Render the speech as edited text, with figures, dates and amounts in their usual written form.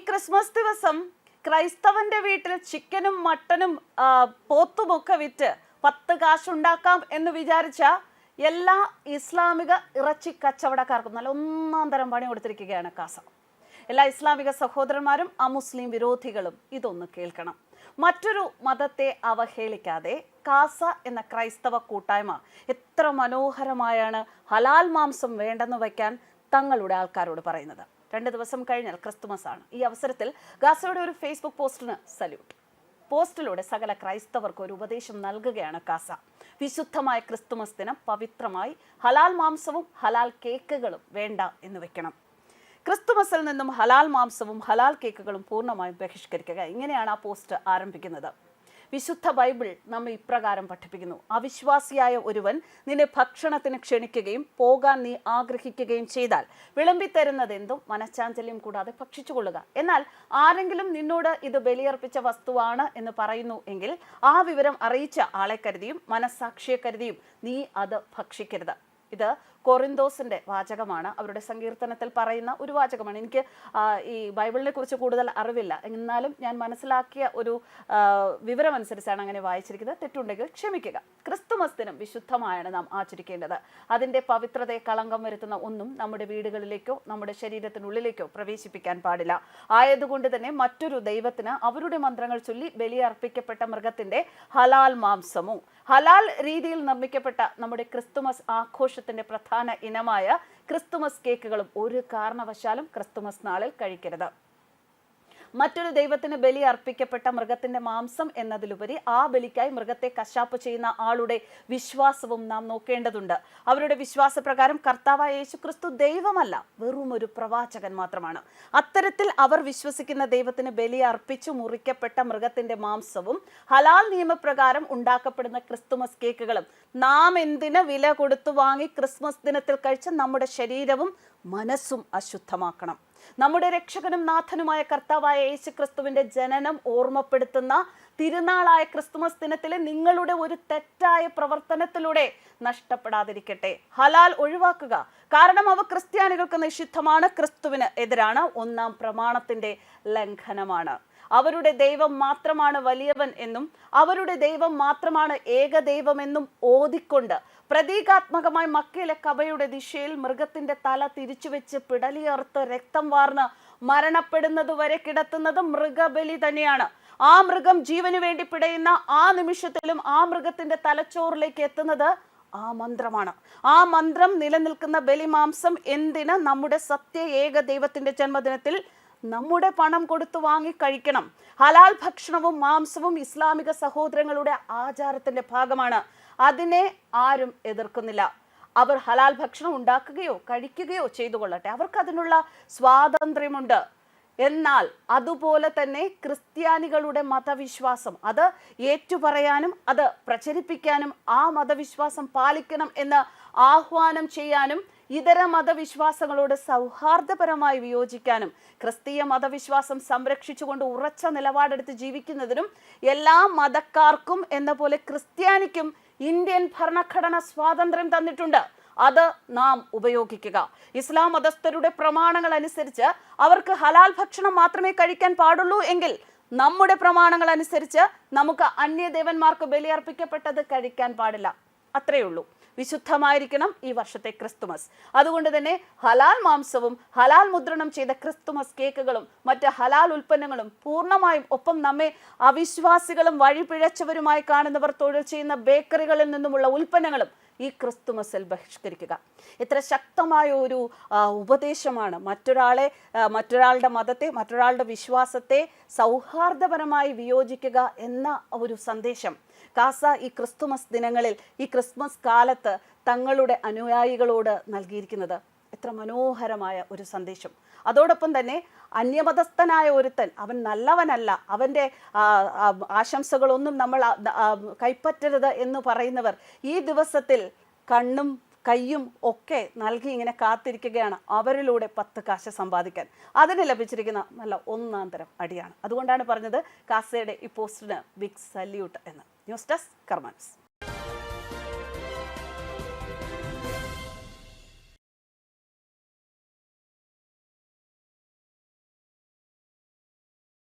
Christmas ദിവസം ക്രൈസ്തവന്റെ വീട്ടിൽ ചിക്കനും മട്ടനും പോത്തുമൊക്കെ വിറ്റ് 10 കാശുണ്ടാക്കാം എന്ന് വിചാരിച്ച എല്ലാ ഇസ്ലാമിക ഇറച്ചി കച്ചവടക്കാർക്കും നല്ല ഒന്നാം തരം പണി കൊടുത്തിരിക്കുകയാണ് കാസ. എല്ലാ ഇസ്ലാമിക സഹോദരന്മാരും അമുസ്ലിം വിരോധികളും ഇതൊന്ന് കേൾക്കണം. മറ്റൊരു മതത്തെ അവഹേളിക്കാതെ കാസ എന്ന ക്രൈസ്തവ കൂട്ടായ്മ എത്ര മനോഹരമായാണ് ഹലാൽ മാംസം വേണ്ടെന്ന് വയ്ക്കാൻ തങ്ങളുടെ ആൾക്കാരോട് പറയുന്നത്. 2 ദിവസം കഴിഞ്ഞാൽ ക്രിസ്തുമസ് ആണ്. ഈ അവസരത്തിൽ ഗാസയുടെ ഒരു ഫേസ്ബുക്ക് പോസ്റ്റിന് സല്യൂട്ട്. പോസ്റ്റിലൂടെ സകല ക്രൈസ്തവർക്ക് ഒരു ഉപദേശം നൽകുകയാണ് കാസ. വിശുദ്ധമായ ക്രിസ്തുമസ് ദിനം പവിത്രമായി ഹലാൽ മാംസവും ഹലാൽ കേക്കുകളും വേണ്ട എന്ന് വെക്കണം. ക്രിസ്തുമസിൽ നിന്നും ഹലാൽ മാംസവും ഹലാൽ കേക്കുകളും പൂർണ്ണമായും ബഹിഷ്കരിക്കുക. ഇങ്ങനെയാണ് ആ പോസ്റ്റ് ആരംഭിക്കുന്നത്. വിശുദ്ധ ബൈബിൾ നമ്മെ ഇപ്രകാരം പഠിപ്പിക്കുന്നു: അവിശ്വാസിയായ ഒരുവൻ നിന്നെ ഭക്ഷണത്തിന് ക്ഷണിക്കുകയും പോകാൻ നീ ആഗ്രഹിക്കുകയും ചെയ്താൽ വിളമ്പിത്തരുന്നത് എന്തും മനഃചാഞ്ചല്യം കൂടാതെ ഭക്ഷിച്ചുകൊള്ളുക. എന്നാൽ ആരെങ്കിലും നിന്നോട് ഇത് ബലിയർപ്പിച്ച വസ്തുവാണ് എന്ന് പറയുന്നു എങ്കിൽ ആ വിവരം അറിയിച്ച ആളെ കരുതിയും മനസ്സാക്ഷിയെ കരുതിയും നീ അത് ഭക്ഷിക്കരുത്. ഇത് കൊറിന്തോസിന്റെ വാചകമാണ്. അവരുടെ സങ്കീർത്തനത്തിൽ പറയുന്ന ഒരു വാചകമാണ്. എനിക്ക് ഈ ബൈബിളിനെ കുറിച്ച് കൂടുതൽ അറിവില്ല, എന്നാലും ഞാൻ മനസ്സിലാക്കിയ ഒരു വിവരമനുസരിച്ചാണ് അങ്ങനെ വായിച്ചിരിക്കുന്നത്. തെറ്റുണ്ടെങ്കിൽ ക്ഷമിക്കുക. ക്രിസ്തുമസ് ദിനം വിശുദ്ധമായാണ് നാം ആചരിക്കേണ്ടത്. അതിൻ്റെ പവിത്രതയെ കളങ്കം വരുത്തുന്ന ഒന്നും നമ്മുടെ വീടുകളിലേക്കോ നമ്മുടെ ശരീരത്തിനുള്ളിലേക്കോ പ്രവേശിപ്പിക്കാൻ പാടില്ല. ആയതുകൊണ്ട് തന്നെ മറ്റൊരു ദൈവത്തിന് അവരുടെ മന്ത്രങ്ങൾ ചൊല്ലി ബലിയർപ്പിക്കപ്പെട്ട മൃഗത്തിന്റെ ഹലാൽ മാംസമോ ഹലാൽ രീതിയിൽ നിർമ്മിക്കപ്പെട്ട നമ്മുടെ ക്രിസ്തുമസ് ആഘോഷത്തിന്റെ പ്രധാന ഇനമായ ക്രിസ്തുമസ് കേക്കുകളും ഒരു കാരണവശാലും ക്രിസ്തുമസ് നാളിൽ കഴിക്കരുത്. മറ്റൊരു ദൈവത്തിന് ബലി അർപ്പിക്കപ്പെട്ട മൃഗത്തിന്റെ മാംസം എന്നതിലുപരി ആ ബലിക്കായി മൃഗത്തെ കശാപ്പ് ചെയ്യുന്ന ആളുടെ വിശ്വാസവും നാം നോക്കേണ്ടതുണ്ട്. അവരുടെ വിശ്വാസപ്രകാരം കർത്താവായ യേശു ക്രിസ്തു ദൈവമല്ല, വെറും ഒരു പ്രവാചകൻ മാത്രമാണ്. അത്തരത്തിൽ അവർ വിശ്വസിക്കുന്ന ദൈവത്തിന് ബലി അർപ്പിച്ചു മുറിക്കപ്പെട്ട മൃഗത്തിന്റെ മാംസവും ഹലാൽ നിയമപ്രകാരം ഉണ്ടാക്കപ്പെടുന്ന ക്രിസ്തുമസ് കേക്കുകളും നാം എന്തിന് വില കൊടുത്തു വാങ്ങി ക്രിസ്മസ് ദിനത്തിൽ കഴിച്ച നമ്മുടെ ശരീരവും മനസ്സും അശുദ്ധമാക്കണം. നമ്മുടെ രക്ഷകനും നാഥനുമായ കർത്താവായ യേശു ക്രിസ്തുവിന്റെ ജനനം ഓർമ്മപ്പെടുത്തുന്ന തിരുനാളായ ക്രിസ്തുമസ് ദിനത്തിലെ നിങ്ങളുടെ ഒരു തെറ്റായ പ്രവർത്തനത്തിലൂടെ നഷ്ടപ്പെടാതിരിക്കട്ടെ. ഹലാൽ ഒഴിവാക്കുക, കാരണം അവ ക്രിസ്ത്യാനികൾക്ക് നിഷിദ്ധമാണ്, ക്രിസ്തുവിന് എതിരാണ്, 1-ാം പ്രമാണത്തിന്റെ ലംഘനമാണ്. അവരുടെ ദൈവം മാത്രമാണ് വലിയവൻ എന്നും അവരുടെ ദൈവം മാത്രമാണ് ഏകദൈവമെന്നും ഓതിക്കൊണ്ട് പ്രതീകാത്മകമായി മക്കയിലെ കബയുടെ ദിശയിൽ മൃഗത്തിന്റെ തല തിരിച്ചുവെച്ച് പിടലിയർത്ത് രക്തം വാർന്ന് മരണപ്പെടുന്നത് വരെ കിടത്തുന്നത് മൃഗബലി തന്നെയാണ്. ആ മൃഗം ജീവന് വേണ്ടി പിടയുന്ന ആ നിമിഷത്തിലും ആ മൃഗത്തിന്റെ തലച്ചോറിലേക്ക് എത്തുന്നത് ആ മന്ത്രമാണ്. ആ മന്ത്രം നിലനിൽക്കുന്ന ബലിമാംസം എന്തിന് നമ്മുടെ സത്യ ഏക ദൈവത്തിന്റെ ജന്മദിനത്തിൽ നമ്മുടെ പണം കൊടുത്തു വാങ്ങി കഴിക്കണം? ഹലാൽ ഭക്ഷണവും മാംസവും ഇസ്ലാമിക സഹോദരങ്ങളുടെ ആചാരത്തിന്റെ ഭാഗമാണ്. അതിനെ ആരും എതിർക്കുന്നില്ല. അവർ ഹലാൽ ഭക്ഷണം ഉണ്ടാക്കുകയോ കഴിക്കുകയോ ചെയ്തു കൊള്ളട്ടെ, അവർക്ക് അതിനുള്ള സ്വാതന്ത്ര്യമുണ്ട്. എന്നാൽ അതുപോലെ തന്നെ ക്രിസ്ത്യാനികളുടെ മതവിശ്വാസം അത് ഏറ്റുപറയാനും അത് പ്രചരിപ്പിക്കാനും ആ മതവിശ്വാസം പാലിക്കണം എന്ന് ആഹ്വാനം ചെയ്യാനും ഇതര മതവിശ്വാസങ്ങളോട് സൗഹാർദ്ദപരമായി വിയോജിക്കാനും ക്രിസ്തീയ മതവിശ്വാസം സംരക്ഷിച്ചുകൊണ്ട് ഉറച്ച നിലപാടെടുത്ത് ജീവിക്കുന്നതിനും എല്ലാ മതക്കാർക്കും എന്ന പോലെ ക്രിസ്ത്യാനിക്കും ഇന്ത്യൻ ഭരണഘടന സ്വാതന്ത്ര്യം തന്നിട്ടുണ്ട്. അത് നാം ഉപയോഗിക്കുക. ഇസ്ലാം മതസ്ഥരുടെ പ്രമാണങ്ങൾ അനുസരിച്ച് അവർക്ക് ഹലാൽ ഭക്ഷണം മാത്രമേ കഴിക്കാൻ പാടുള്ളൂ എങ്കിൽ നമ്മുടെ പ്രമാണങ്ങൾ അനുസരിച്ച് നമുക്ക് അന്യദേവന്മാർക്ക് ബലിയർപ്പിക്കപ്പെട്ടത് കഴിക്കാൻ പാടില്ല. അത്രയേ ഉള്ളൂ. വിശുദ്ധമായിരിക്കണം ഈ വർഷത്തെ ക്രിസ്തുമസ്. അതുകൊണ്ട് തന്നെ ഹലാൽ മാംസവും ഹലാൽ മുദ്രണം ചെയ്ത ക്രിസ്തുമസ് കേക്കുകളും മറ്റ് ഹലാൽ ഉൽപ്പന്നങ്ങളും പൂർണ്ണമായും, ഒപ്പം നമ്മെ അവിശ്വാസികളും വഴിപിഴച്ചവരുമായി കാണുന്നവർ തൊഴിൽ ചെയ്യുന്ന ബേക്കറികളിൽ നിന്നുമുള്ള ഉൽപ്പന്നങ്ങളും ഈ ക്രിസ്തുമസിൽ ബഹിഷ്കരിക്കുക. ഇത്ര ശക്തമായ ഒരു ഉപദേശമാണ് മറ്റൊരാളുടെ മതത്തെ, മറ്റൊരാളുടെ വിശ്വാസത്തെ സൗഹാർദ്ദപരമായി വിയോജിക്കുക എന്ന ഒരു സന്ദേശം കാസ ഈ ക്രിസ്തുമസ് ദിനങ്ങളിൽ, ഈ ക്രിസ്മസ് കാലത്ത് തങ്ങളുടെ അനുയായികളോട് നൽകിയിരിക്കുന്നത് എത്ര മനോഹരമായ ഒരു സന്ദേശം. അതോടൊപ്പം തന്നെ അന്യമതസ്ഥനായ ഒരുത്തൻ അവൻ നല്ലവനല്ല, അവൻ്റെ ആശംസകളൊന്നും നമ്മൾ കൈപ്പറ്റരുത് എന്ന് പറയുന്നവർ ഈ ദിവസത്തിൽ കണ്ണും കയ്യും ഒക്കെ നൽകി ഇങ്ങനെ കാത്തിരിക്കുകയാണ് അവരിലൂടെ 10 കാശ് സമ്പാദിക്കാൻ. അതിന് ലഭിച്ചിരിക്കുന്ന നല്ല 1-ാം തരം അടിയാണ്. അതുകൊണ്ടാണ് പറഞ്ഞത് കാസയുടെ ഈ പോസ്റ്റിന് ബിഗ് സല്യൂട്ട് എന്ന്. News desk കർമാനസ്.